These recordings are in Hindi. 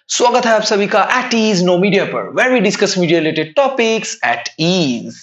स्वागत है आप सभी का एट ईज नो मीडिया पर where we discuss media related topics at ease.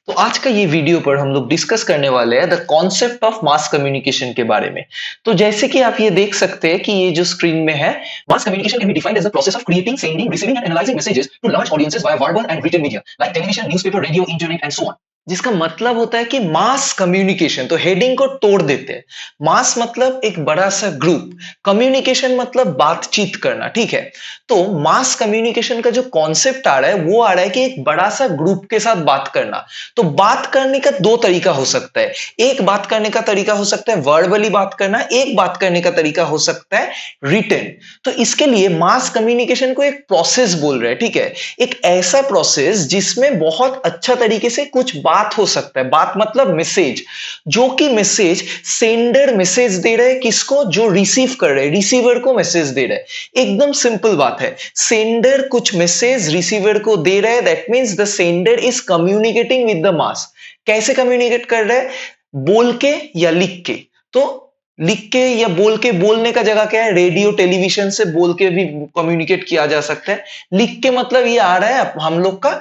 तो आज का ये वीडियो पर हम लोग डिस्कस करने वाले हैं the concept of mass communication के बारे में। तो जैसे कि आप ये देख सकते हैं कि ये जो स्क्रीन में है, mass communication can be defined as the process of creating, sending, receiving and analysing messages to large audiences via verbal and written media like television, newspaper, radio, internet and so on. जिसका मतलब होता है कि मास कम्युनिकेशन, तो हेडिंग को तोड़ देते हैं। मास मतलब एक बड़ा सा ग्रुप, कम्युनिकेशन मतलब बातचीत करना, ठीक है। तो मास कम्युनिकेशन का जो कॉन्सेप्ट आ रहा है वो आ रहा है कि एक बड़ा सा ग्रुप के साथ बात करना। तो बात करने का दो तरीका हो सकता है। एक बात करने का तरीका हो सकता है वर्बली बात करना, एक बात करने का तरीका हो सकता है रिटन। तो इसके लिए मास कम्युनिकेशन को एक प्रोसेस बोल रहे हैं, ठीक है। एक ऐसा प्रोसेस जिसमें बहुत अच्छा तरीके से कुछ बात हो सकता है। बात मतलब मैसेज, जो कि मैसेज सेंडर मैसेज दे रहे हैं किसको, जो रिसीव कर रहे हैं, रिसीवर को मैसेज दे रहे हैं। एकदम सिंपल बात है, सेंडर कुछ मैसेज रिसीवर को दे रहा है, that means the sender is communicating with the mass. कैसे कम्युनिकेट कर रहा है, बोल के या लिख के। तो लिख के या बोल के, बोलने का जगह क्या है, रेडियो टेलीविजन से बोल के भी कम्युनिकेट किया जा सकता है। लिख के मतलब ये आ रहा है हम लोग का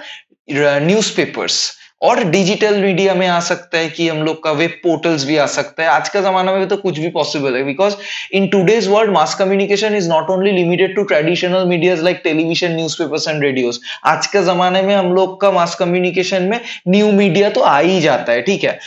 न्यूज़पेपर्स, और डिजिटल मीडिया में आ सकता है कि हम लोग का वेब पोर्टल्स भी आ सकता है। आज का जमाना में तो कुछ भी पॉसिबल है, because in today's world mass communication is not only limited to traditional medias like television, newspapers and radios. आज के जमाने में हम लोग का मास कम्युनिकेशन में न्यू मीडिया तो आ ही जाता है, ठीक है।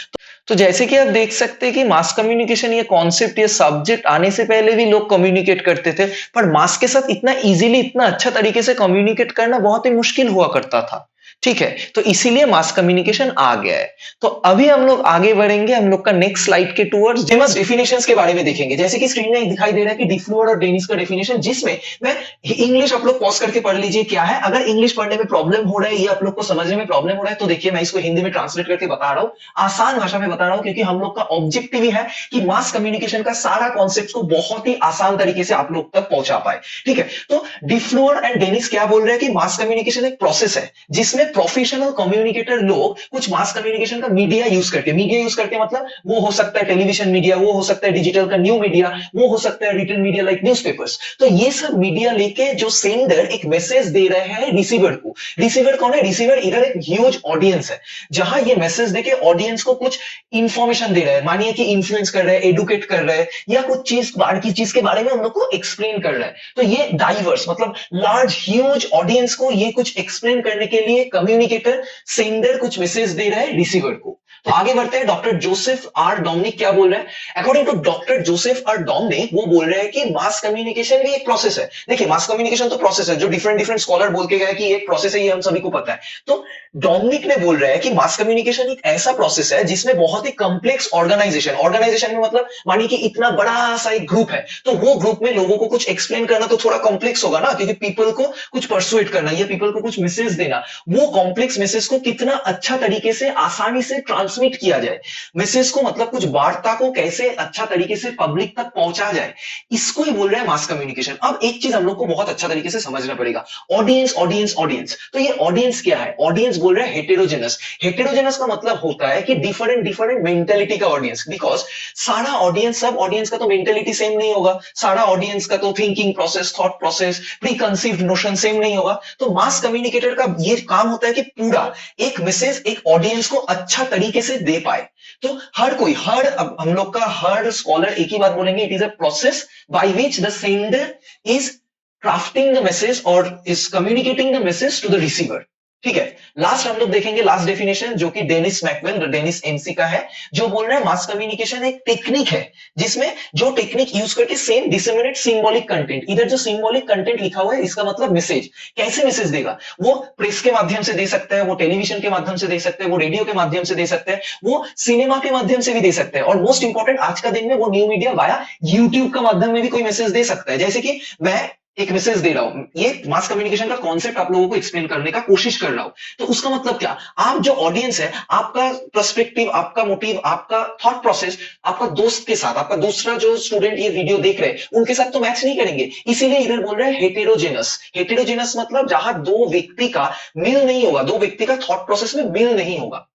तो जैसे कि आप देख सकते हैं कि मास कम्युनिकेशन, ये कॉन्सेप्ट, ये सब्जेक्ट आने से पहले भी लोग कम्युनिकेट करते थे, पर मास के साथ इतना इजीली, इतना अच्छा तरीके से कम्युनिकेट करना बहुत ही मुश्किल हुआ करता था, ठीक है। तो इसीलिए मास कम्युनिकेशन आ गया है। तो अभी हम लोग आगे बढ़ेंगे, हम लोग का नेक्स्ट स्लाइड के टूवर्ड्स फेमस डेफिनेशंस के बारे में देखेंगे। जैसे कि स्क्रीन में दिखाई दे रहा है कि डिफ्लुअर और डेनिस का डेफिनेशन, जिसमें मैं इंग्लिश, आप लोग पॉज करके पढ़ लीजिए क्या है। अगर इंग्लिश पढ़ने में प्रॉब्लम हो रहा है, ये आप लोग को समझने में प्रॉब्लम हो रहा है, तो देखिए मैं इसको हिंदी में ट्रांसलेट करके बता रहा हूं, आसान भाषा में बता रहा हूं, क्योंकि हम लोग का ऑब्जेक्टिव ही है कि मास कम्युनिकेशन का सारा कॉन्सेप्ट को बहुत ही आसान तरीके से आप लोग तक पहुंचा पाए, ठीक है। तो डिफ्लुअर एंड डेनिस क्या बोल रहे हैं कि मास कम्युनिकेशन एक प्रोसेस है जिसमें प्रोफेशनल कम्युनिकेटर लोग कुछ मास कम्युनिकेशन का मीडिया यूज करके मतलब वो हो सकता है टेलीविजन मीडिया, वो हो सकता है डिजिटल का न्यू मीडिया, वो हो सकता है रिटन मीडिया लाइक न्यूज़पेपर्स। तो ये सब मीडिया लेके जो सेंडर एक मैसेज दे रहे हैं रिसीवर को। रिसीवर कौन है, रिसीवर इधर एक ह्यूज ऑडियंस है, जहां ये मैसेज देके ऑडियंस को कुछ इंफॉर्मेशन दे रहा है। मानिए कि इन्फ्लुएंस कर रहा है, एडुकेट कर रहा है, या कुछ चीज बाहर की चीज के बारे में हम लोग को एक्सप्लेन कर रहा है। तो ये डाइवर्स मतलब लार्ज ह्यूज ऑडियंस को ये कुछ एक्सप्लेन करने के लिए कम्युनिकेटर, सेंडर कुछ मैसेज दे रहा है रिसीवर को। तो आगे बढ़ते हैं, डॉक्टर जोसेफ आर डोमिनिक क्या बोल रहे हैं। According to doctor Joseph R Dominick, वो बोल रहे हैं कि मास कम्युनिकेशन भी एक प्रोसेस है। देखिए मास कम्युनिकेशन तो प्रोसेस है, जो डिफरेंट डिफरेंट स्कॉलर बोल के गए कि एक प्रोसेस है, ये हम सभी को पता है। तो डोमिनिक ने बोल रहे हैं कि मास कम्युनिकेशन एक ऐसा प्रोसेस है जिसमें बहुत ही कॉम्प्लेक्स ऑर्गेनाइजेशन में मतलब मानिए कि इतना बड़ा सा एक ग्रुप है, तो वो ग्रुप में लोगों को कुछ एक्सप्लेन करना तो थोड़ा कॉम्प्लेक्स होगा ना, क्योंकि पीपल को कुछ परसुएट करना या पीपल को कुछ मैसेज देना, वो कॉम्प्लेक्स मैसेज को कितना अच्छा तरीके से आसानी से ट्रांसमिट किया जाए, मैसेज को मतलब कुछ वार्ता को कैसे अच्छा तरीके से पब्लिक तक पहुंचा जाए, इसको ही बोल रहे हैं मास कम्युनिकेशन। अब एक चीज हम लोग को बहुत अच्छा तरीके से समझना पड़ेगा, ऑडियंस ऑडियंस ऑडियंस। तो ये ऑडियंस क्या है, ऑडियंस बोल रहे हैं हेटेरोजेनस। हेटेरोजेनस का मतलब होता है कि डिफरेंट डिफरेंट मेंटेलिटी का ऑडियंस, बिकॉज सारा ऑडियंस, सब ऑडियंस का तो मेंटेलिटी सेम नहीं होगा, सारा ऑडियंस का तो thinking process, thought process, pre conceived notion same नहीं होगा। तो मास कम्युनिकेटर का ये काम होता है कि पूरा एक मैसेज एक ऑडियंस को अच्छा तरीके से दे पाए। तो हर कोई, अब हम लोग का हर स्कॉलर एक ही बात बोलेंगे, it is a process by which the sender is crafting the message और is communicating the message to the receiver, ठीक है। लास्ट हम लोग देखेंगे लास्ट डेफिनेशन, जो कि डेनिस मैकवेल, डेनिस एमसी का है, जो बोल रहा है मास कम्युनिकेशन एक टेक्निक है जिसमें जो टेक्निक यूज करके सेम डिसेमिनेट सिंबॉलिक कंटेंट। इधर जो सिंबॉलिक कंटेंट लिखा हुआ है इसका मतलब मैसेज, कैसे मैसेज देगा, वो प्रेस के माध्यम से दे सकता है, वो टेलीविजन के माध्यम से दे सकते हैं, वो रेडियो के माध्यम से दे सकते हैं, वो सिनेमा के माध्यम से भी दे सकते हैं, और मोस्ट इंपॉर्टेंट आज का दिन में वो न्यू मीडिया वाया यूट्यूब का माध्यम में भी कोई मैसेज दे सकता है। जैसे कि मैं एक मैसेज दे रहा हूं, ये मास कम्युनिकेशन का कॉन्सेप्ट आप लोगों को एक्सप्लेन करने का कोशिश कर रहा हूं। तो उसका मतलब क्या, आप जो ऑडियंस है, आपका पर्सपेक्टिव, आपका मोटिव, आपका थॉट प्रोसेस, आपका दोस्त के साथ, आपका दूसरा जो स्टूडेंट ये वीडियो देख रहे हैं उनके साथ तो मैच नहीं करेंगे। इसीलिए इधर बोल रहे हैं हेटेरोजेनस। हेटेरोजेनस मतलब जहां दो व्यक्ति का मेल नहीं होगा, दो व्यक्ति का थॉट प्रोसेस में मेल नहीं होगा।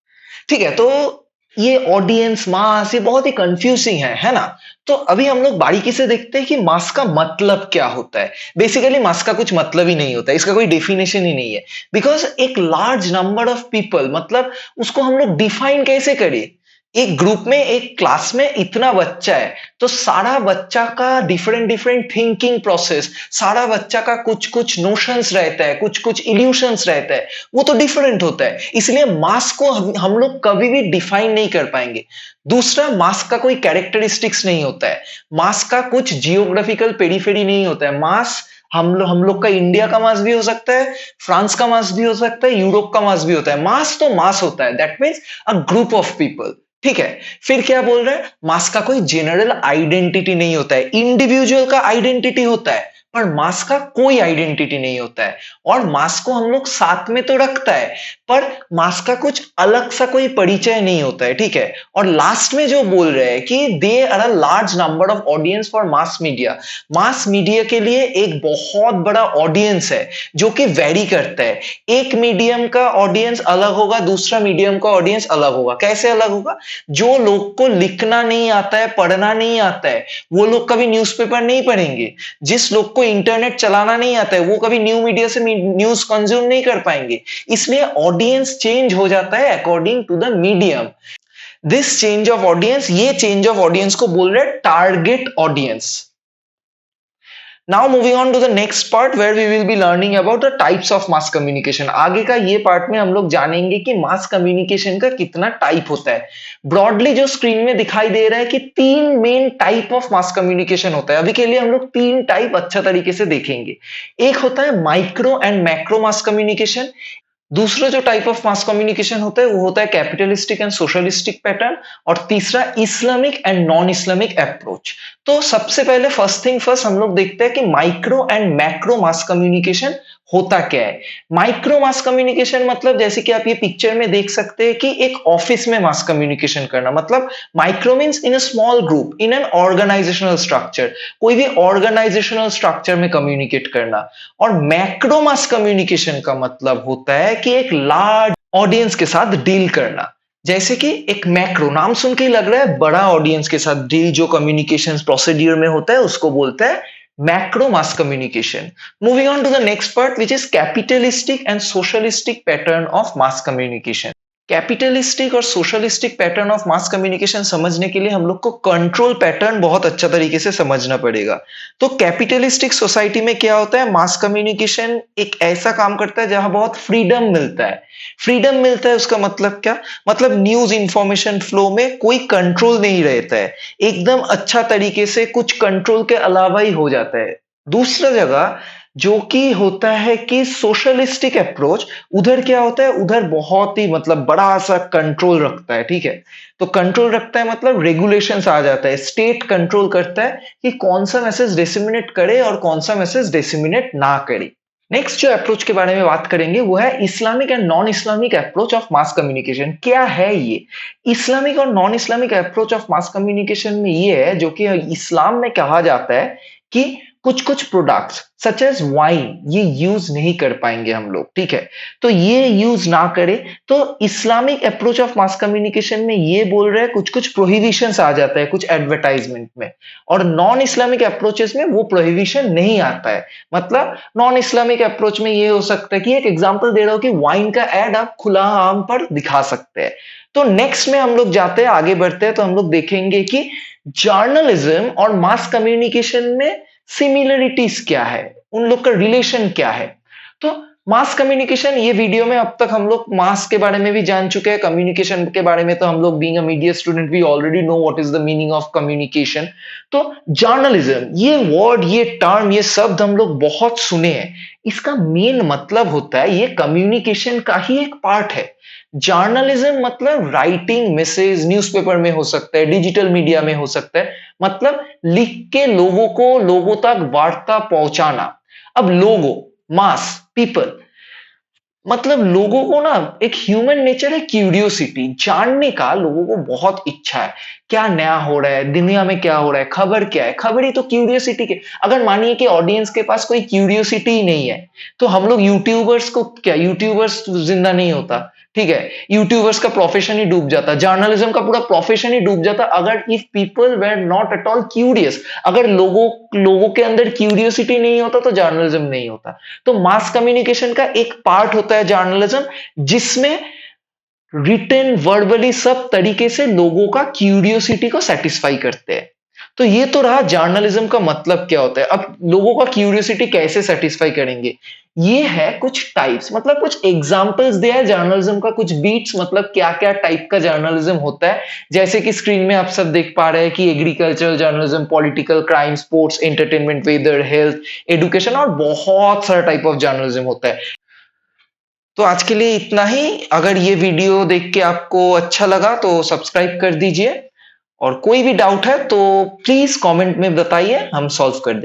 ठीक है, तो ये ऑडियंस मास ये बहुत ही कंफ्यूजिंग है ना। तो अभी हम लोग बारीकी से देखते हैं कि मास का मतलब क्या होता है। बेसिकली मास का कुछ मतलब ही नहीं होता है, इसका कोई डेफिनेशन ही नहीं है। बिकॉज एक लार्ज नंबर ऑफ पीपल, मतलब उसको हम लोग डिफाइन कैसे करें। एक ग्रुप में, एक क्लास में इतना बच्चा है, तो सारा बच्चा का डिफरेंट डिफरेंट थिंकिंग प्रोसेस, सारा बच्चा का कुछ कुछ नोशंस रहता है, कुछ कुछ इल्यूशंस रहता है, वो तो डिफरेंट होता है। इसलिए मास को हम लोग कभी भी डिफाइन नहीं कर पाएंगे। दूसरा, मास का कोई कैरेक्टरिस्टिक्स नहीं होता है। मास का कुछ जियोग्राफिकल पेरिफेरी नहीं होता है। मास हम लोग का इंडिया का मास भी हो सकता है, फ्रांस का मास भी हो सकता है, यूरोप का मास भी होता है। मास तो मास होता है, that means a group of people. ठीक है, फिर क्या बोल रहे हैं, मास का कोई जनरल आइडेंटिटी नहीं होता है। इंडिविजुअल का आइडेंटिटी होता है, पर मास का कोई आइडेंटिटी नहीं होता है। और मास को हम लोग साथ में तो रखता है, पर मास का कुछ अलग सा कोई परिचय नहीं होता है। ठीक है, और लास्ट में जो बोल रहे हैं कि there are a large number of audience for mass media. Mass media के लिए एक बहुत बड़ा ऑडियंस है जो कि वेरी करता है। एक मीडियम का ऑडियंस अलग होगा, दूसरा मीडियम का ऑडियंस अलग होगा। कैसे अलग होगा, जो लोग को लिखना नहीं आता है, पढ़ना नहीं आता है, वो लोग कभी न्यूज़पेपर नहीं पढ़ेंगे। जिस लोग को इंटरनेट चलाना नहीं आता है, वो कभी न्यू मीडिया से न्यूज कंज्यूम नहीं कर पाएंगे। इसलिए ऑडियंस चेंज हो जाता है according to the medium. This change of audience, ये चेंज ऑफ ऑडियंस को बोल रहे हैं target audience. Now moving on to the next part where we will be learning about the types of mass communication। आगे का ये पार्ट में हम लोग जानेंगे कि मास कम्युनिकेशन का कितना टाइप होता है। ब्रॉडली जो स्क्रीन में दिखाई दे रहा है कि तीन main type of mass communication होता है। अभी के लिए हम लोग तीन टाइप अच्छा तरीके से देखेंगे। एक होता है micro and macro mass communication. दूसरा जो टाइप ऑफ मास कम्युनिकेशन होता है वो होता है कैपिटलिस्टिक एंड सोशलिस्टिक पैटर्न। और तीसरा Islamic and non Islamic approach. तो सबसे पहले फर्स्ट थिंग फर्स्ट हम लोग देखते हैं कि micro and macro mass communication होता क्या है। माइक्रो मास कम्युनिकेशन मतलब जैसे कि आप ये पिक्चर में देख सकते हैं कि एक ऑफिस में मास कम्युनिकेशन करना, मतलब micro means in a small group, in an organisational structure, कोई भी ऑर्गेनाइजेशनल स्ट्रक्चर में कम्युनिकेट करना। और मैक्रो मास कम्युनिकेशन का मतलब होता है कि एक लार्ज ऑडियंस के साथ डील करना। जैसे कि एक मैक्रो, नाम सुन के ही लग रहा है बड़ा ऑडियंस के साथ डील जो कम्युनिकेशन प्रोसीड्यूर में होता है उसको बोलते हैं macro mass communication. Moving on to the next part which is capitalistic and socialistic pattern of mass communication. Capitalistic और socialistic pattern of mass communication समझने के लिए हम लोग को कंट्रोल पैटर्न बहुत अच्छा तरीके से समझना पड़ेगा। तो कैपिटलिस्टिक सोसाइटी में क्या होता है, मास कम्युनिकेशन एक ऐसा काम करता है जहां बहुत फ्रीडम मिलता है। फ्रीडम मिलता है उसका मतलब क्या, मतलब न्यूज इंफॉर्मेशन फ्लो में कोई कंट्रोल नहीं रहता है, एकदम अच्छा तरीके से कुछ कंट्रोल के अलावा ही हो जाता है। दूसरा जगह जो कि होता है कि सोशलिस्टिक अप्रोच, उधर क्या होता है, उधर बहुत ही मतलब बड़ा सा कंट्रोल रखता है। ठीक है, तो कंट्रोल रखता है मतलब रेगुलेशंस आ जाता है, स्टेट कंट्रोल करता है कि कौन सा मैसेज डिसमिनेट करे और कौन सा मैसेज डिसमिनेट ना करे। नेक्स्ट जो अप्रोच के बारे में बात करेंगे वो है Islamic and non Islamic approach of mass communication. क्या है ये इस्लामिक और non Islamic approach of mass communication में ये है जो कि इस्लाम में कहा जाता है कि कुछ कुछ प्रोडक्ट्स सच एज वाइन ये यूज नहीं कर पाएंगे हम लोग। ठीक है, तो ये यूज ना करें। तो Islamic approach of mass communication में ये बोल रहे हैं कुछ कुछ प्रोहिबिशंस आ जाता है कुछ एडवर्टाइजमेंट में, और नॉन इस्लामिक अप्रोचेस में वो प्रोहिबिशन नहीं आता है। मतलब नॉन इस्लामिक अप्रोच में ये हो सकता है कि एक एग्जांपल दे रहा हूं कि वाइन का एड आप खुला आम पर दिखा सकते हैं। तो नेक्स्ट में हम लोग जाते हैं, आगे बढ़ते हैं, तो हम लोग देखेंगे कि जर्नलिज्म और मास कम्युनिकेशन में सिमिलरिटीज क्या है, उन लोग का रिलेशन क्या है। तो मास कम्युनिकेशन, ये वीडियो में अब तक हम लोग मास के बारे में भी जान चुके हैं, कम्युनिकेशन के बारे में तो हम लोग being a media student we already know what is the meaning of communication. तो जर्नलिज्म, ये वर्ड, ये टर्म, ये शब्द हम लोग बहुत सुने हैं। इसका मेन मतलब होता है ये कम्युनिकेशन का ही एक पार्ट है। जर्नलिज्म मतलब राइटिंग मैसेज, न्यूज़पेपर में हो सकता है, डिजिटल मीडिया में हो सकता है, मतलब लिख के लोगों को, लोगों तक वार्ता पहुंचाना। अब लोगो, मास, पीपल, मतलब लोगों को ना एक ह्यूमन नेचर है क्यूरियोसिटी, जानने का लोगों को बहुत इच्छा है। क्या नया हो रहा है, दुनिया में क्या हो रहा है, खबर क्या है, खबर ही तो क्यूरियोसिटी के। अगर मानिए कि ऑडियंस के पास कोई क्यूरियोसिटी ही नहीं है, तो हम लोग यूट्यूबर्स को क्या, यूट्यूबर्स जिंदा नहीं होता, ठीक है, यूट्यूबर्स का प्रोफेशन ही डूब जाता, जर्नलिज्म का पूरा प्रोफेशन ही डूब जाता, अगर if people were not at all curious. अगर लोगों लोगों के अंदर क्यूरियोसिटी नहीं होता तो जर्नलिज्म नहीं होता। तो मास कम्युनिकेशन का एक पार्ट होता है जर्नलिज्म, जिसमें रिटन वर्बली सब तरीके से लोगों का क्यूरियोसिटी को सेटिस्फाई करते हैं। तो ये तो रहा जर्नलिज्म का मतलब क्या होता है। अब लोगों का क्यूरियोसिटी कैसे सेटिस्फाई करेंगे, ये है कुछ टाइप्स, मतलब कुछ एग्जांपल्स दिया है जर्नलिज्म का, कुछ बीट्स, मतलब क्या क्या टाइप का जर्नलिज्म होता है। जैसे कि स्क्रीन में आप सब देख पा रहे हैं कि agricultural journalism, political, crime, sports, entertainment, weather, health, education और बहुत सारा टाइप ऑफ जर्नलिज्म होता है। तो आज के लिए इतना ही। अगर ये वीडियो देख के आपको अच्छा लगा तो सब्सक्राइब कर दीजिए, और कोई भी डाउट है तो प्लीज कमेंट में बताइए, हम सॉल्व कर देंगे।